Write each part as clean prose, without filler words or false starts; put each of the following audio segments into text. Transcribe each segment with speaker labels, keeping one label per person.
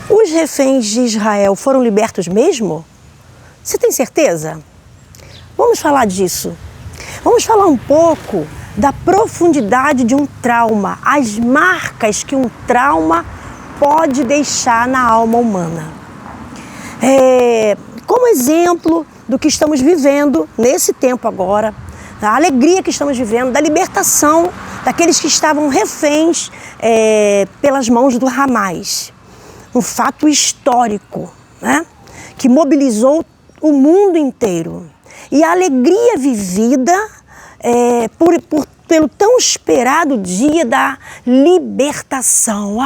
Speaker 1: Os reféns de Israel foram libertos mesmo? Você tem certeza? Vamos falar disso. Vamos falar um pouco da profundidade de um trauma, as marcas que um trauma pode deixar na alma humana. Como exemplo do que estamos vivendo nesse tempo agora, da alegria que estamos vivendo, da libertação daqueles que estavam reféns pelas mãos do Hamas. Um fato histórico, né? Que mobilizou o mundo inteiro. E a alegria vivida pelo tão esperado dia da libertação.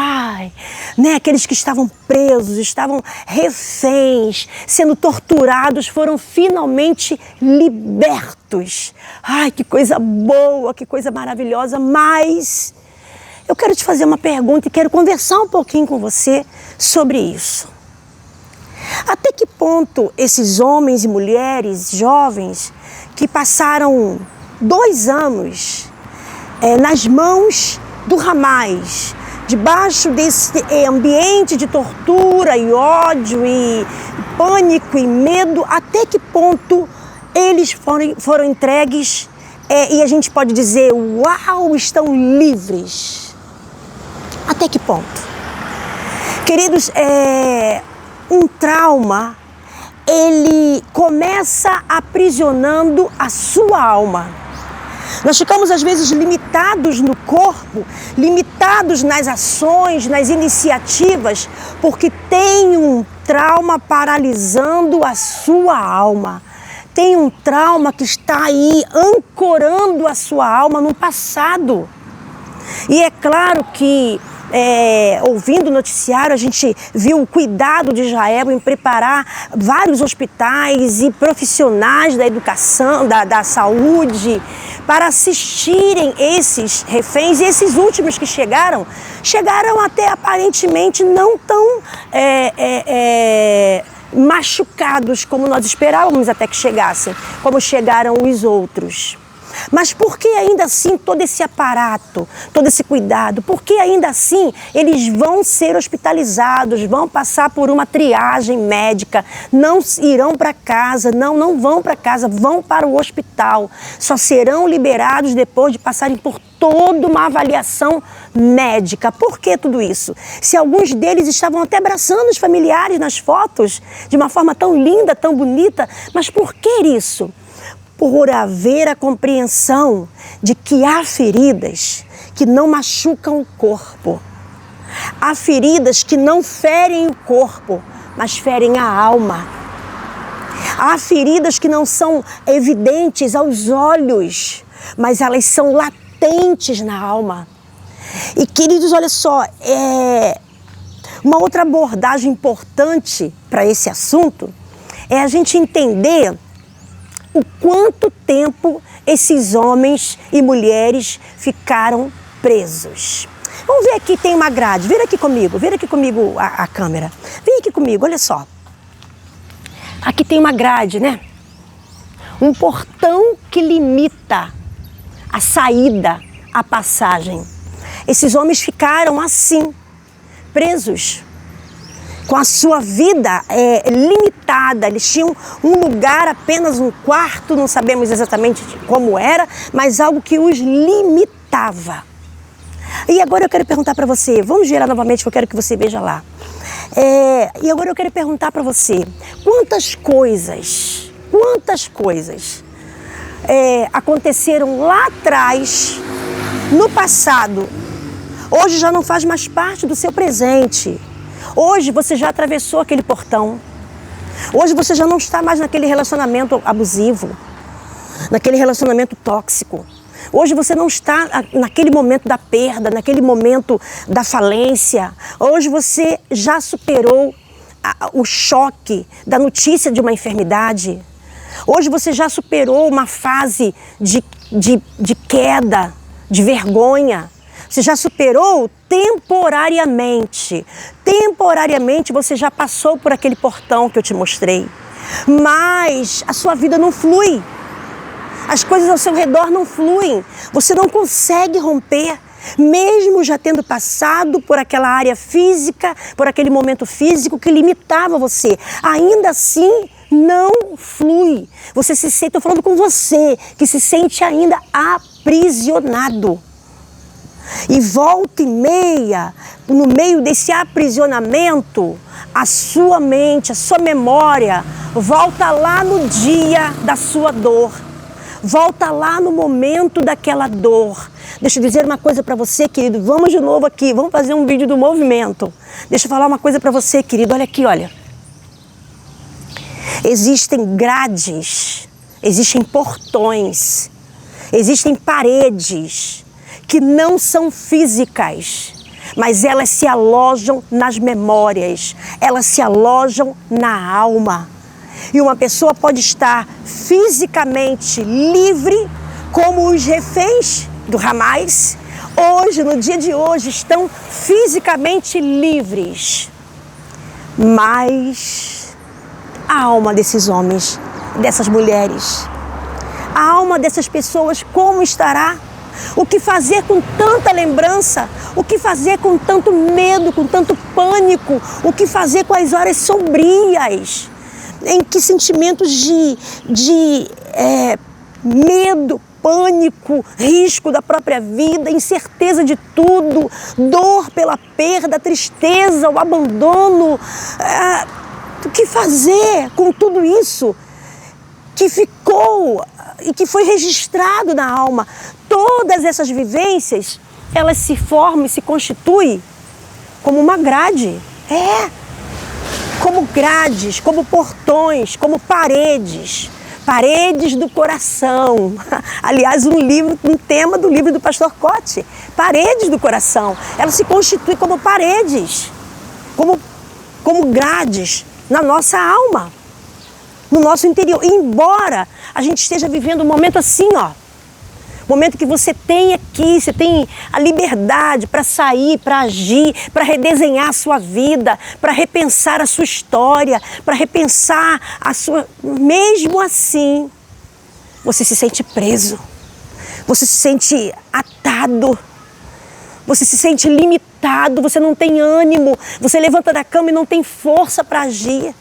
Speaker 1: Né? Aqueles que estavam presos, estavam reféns, sendo torturados, foram finalmente libertos. Que coisa boa, que coisa maravilhosa. Mas eu quero te fazer uma pergunta e quero conversar um pouquinho com você sobre isso. Até que ponto esses homens e mulheres jovens que passaram 2 anos nas mãos do Hamas, debaixo desse ambiente de tortura e ódio e pânico e medo, até que ponto eles foram entregues e a gente pode dizer, uau, estão livres? Até que ponto? Queridos, um trauma, ele começa aprisionando a sua alma. Nós ficamos às vezes limitados no corpo, limitados nas ações, nas iniciativas, porque tem um trauma paralisando a sua alma. Tem um trauma que está aí ancorando a sua alma no passado. E é claro que ouvindo o noticiário, a gente viu o cuidado de Israel em preparar vários hospitais e profissionais da educação, da saúde, para assistirem esses reféns. E esses últimos que chegaram até aparentemente não tão machucados como nós esperávamos até que chegassem, como chegaram os outros. Mas por que ainda assim todo esse aparato, todo esse cuidado? Por que ainda assim eles vão ser hospitalizados, vão passar por uma triagem médica, não irão para casa, não vão para casa, vão para o hospital. Só serão liberados depois de passarem por toda uma avaliação médica. Por que tudo isso? Se alguns deles estavam até abraçando os familiares nas fotos, de uma forma tão linda, tão bonita, mas por que isso? Por haver a compreensão de que há feridas que não machucam o corpo. Há feridas que não ferem o corpo, mas ferem a alma. Há feridas que não são evidentes aos olhos, mas elas são latentes na alma. E queridos, olha só, uma outra abordagem importante para esse assunto é a gente entender o quanto tempo esses homens e mulheres ficaram presos. Vamos ver aqui, tem uma grade. Vira aqui comigo a câmera. Vem aqui comigo, olha só. Aqui tem uma grade, né? Um portão que limita a saída, a passagem. Esses homens ficaram assim, presos, com a sua vida limitada. Eles tinham um lugar, apenas um quarto, não sabemos exatamente como era, mas algo que os limitava. E agora eu quero perguntar para você, vamos girar novamente, que eu quero que você veja lá. E agora eu quero perguntar para você, quantas coisas aconteceram lá atrás, no passado, hoje já não faz mais parte do seu presente. Hoje você já atravessou aquele portão. Hoje você já não está mais naquele relacionamento abusivo, naquele relacionamento tóxico. Hoje você não está naquele momento da perda, naquele momento da falência. Hoje você já superou o choque da notícia de uma enfermidade. Hoje você já superou uma fase de queda, de vergonha. Você já superou temporariamente. Temporariamente você já passou por aquele portão que eu te mostrei. Mas a sua vida não flui. As coisas ao seu redor não fluem. Você não consegue romper. Mesmo já tendo passado por aquela área física, por aquele momento físico que limitava você, ainda assim não flui. Você se sente, estou falando com você, que se sente ainda aprisionado. E volta e meia, no meio desse aprisionamento, a sua mente, a sua memória, volta lá no dia da sua dor. Volta lá no momento daquela dor. Deixa eu dizer uma coisa para você, querido. Vamos de novo aqui, vamos fazer um vídeo do movimento. Deixa eu falar uma coisa para você, querido. Olha aqui, olha. Existem grades, existem portões, existem paredes que não são físicas, mas elas se alojam nas memórias, elas se alojam na alma. E uma pessoa pode estar fisicamente livre, como os reféns do Hamas, hoje, no dia de hoje, estão fisicamente livres. Mas a alma desses homens, dessas mulheres, a alma dessas pessoas, como estará? O que fazer com tanta lembrança? O que fazer com tanto medo, com tanto pânico? O que fazer com as horas sombrias? Em que sentimentos de medo, pânico, risco da própria vida, incerteza de tudo, dor pela perda, tristeza, o abandono. O que fazer com tudo isso que ficou e que foi registrado na alma? Todas essas vivências, elas se formam e se constituem como uma grade. Como grades, como portões, como paredes. Paredes do coração. Aliás, um tema do livro do pastor Cote. Paredes do coração. Elas se constituem como paredes, como grades na nossa alma, no nosso interior. E embora a gente esteja vivendo um momento assim, momento que você tem aqui, você tem a liberdade para sair, para agir, para redesenhar a sua vida, para repensar a sua história, para repensar a sua... Mesmo assim, você se sente preso, você se sente atado, você se sente limitado, você não tem ânimo, você levanta da cama e não tem força para agir.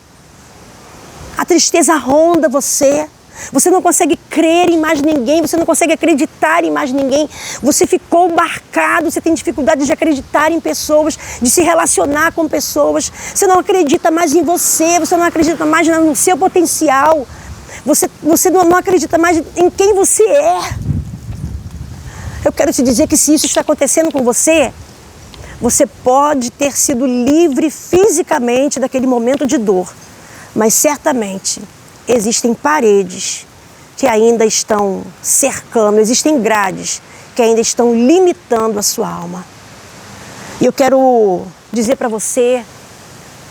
Speaker 1: A tristeza ronda você. Você não consegue crer em mais ninguém, você não consegue acreditar em mais ninguém. Você ficou marcado, você tem dificuldade de acreditar em pessoas, de se relacionar com pessoas. Você não acredita mais em você, você não acredita mais no seu potencial. Você não acredita mais em quem você é. Eu quero te dizer que se isso está acontecendo com você, você pode ter sido livre fisicamente daquele momento de dor, mas certamente existem paredes que ainda estão cercando, existem grades que ainda estão limitando a sua alma. E eu quero dizer para você,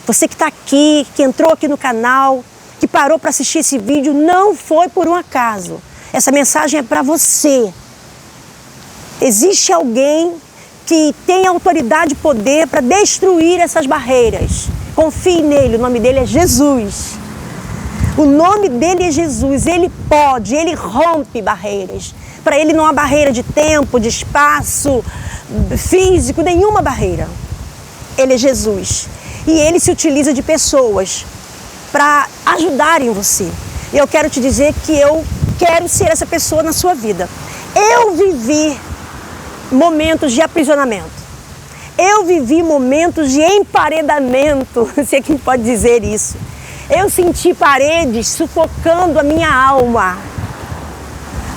Speaker 1: você que está aqui, que entrou aqui no canal, que parou para assistir esse vídeo, não foi por um acaso. Essa mensagem é para você. Existe alguém que tem autoridade e poder para destruir essas barreiras. Confie nele, o nome dele é Jesus. O nome dele é Jesus, ele pode, ele rompe barreiras. Para ele não há barreira de tempo, de espaço, físico, nenhuma barreira. Ele é Jesus. E ele se utiliza de pessoas para ajudarem você. E eu quero te dizer que eu quero ser essa pessoa na sua vida. Eu vivi momentos de aprisionamento. Eu vivi momentos de emparedamento, se é que pode dizer isso. Eu senti paredes sufocando a minha alma.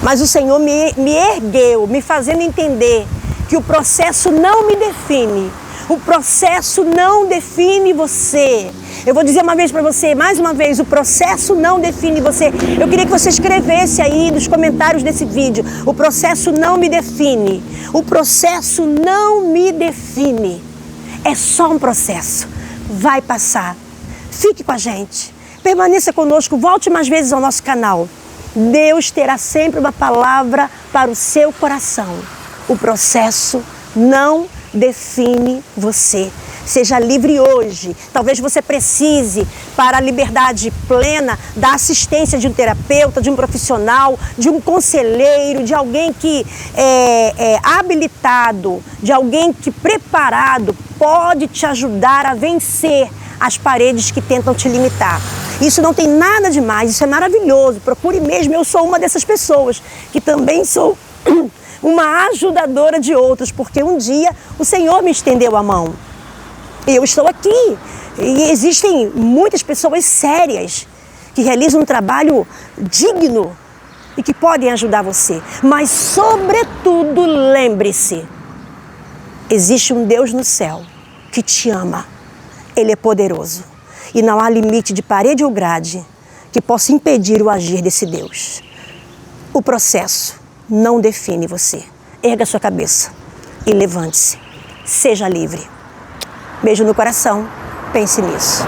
Speaker 1: Mas o Senhor me ergueu, me fazendo entender que o processo não me define. O processo não define você. Eu vou dizer uma vez para você, mais uma vez, o processo não define você. Eu queria que você escrevesse aí nos comentários desse vídeo: o processo não me define. O processo não me define. É só um processo. Vai passar. Fique com a gente. Permaneça conosco. Volte mais vezes ao nosso canal. Deus terá sempre uma palavra para o seu coração. O processo não define você. Seja livre hoje. Talvez você precise, para a liberdade plena, da assistência de um terapeuta, de um profissional, de um conselheiro, de alguém que é habilitado, de alguém que preparado pode te ajudar a vencer as paredes que tentam te limitar. Isso não tem nada de mais, isso é maravilhoso. Procure mesmo, eu sou uma dessas pessoas que também sou uma ajudadora de outros, porque um dia o Senhor me estendeu a mão. E eu estou aqui. E existem muitas pessoas sérias que realizam um trabalho digno e que podem ajudar você. Mas, sobretudo, lembre-se, existe um Deus no céu que te ama. Ele é poderoso. E não há limite de parede ou grade que possa impedir o agir desse Deus. O processo não define você. Erga sua cabeça e levante-se. Seja livre. Beijo no coração. Pense nisso.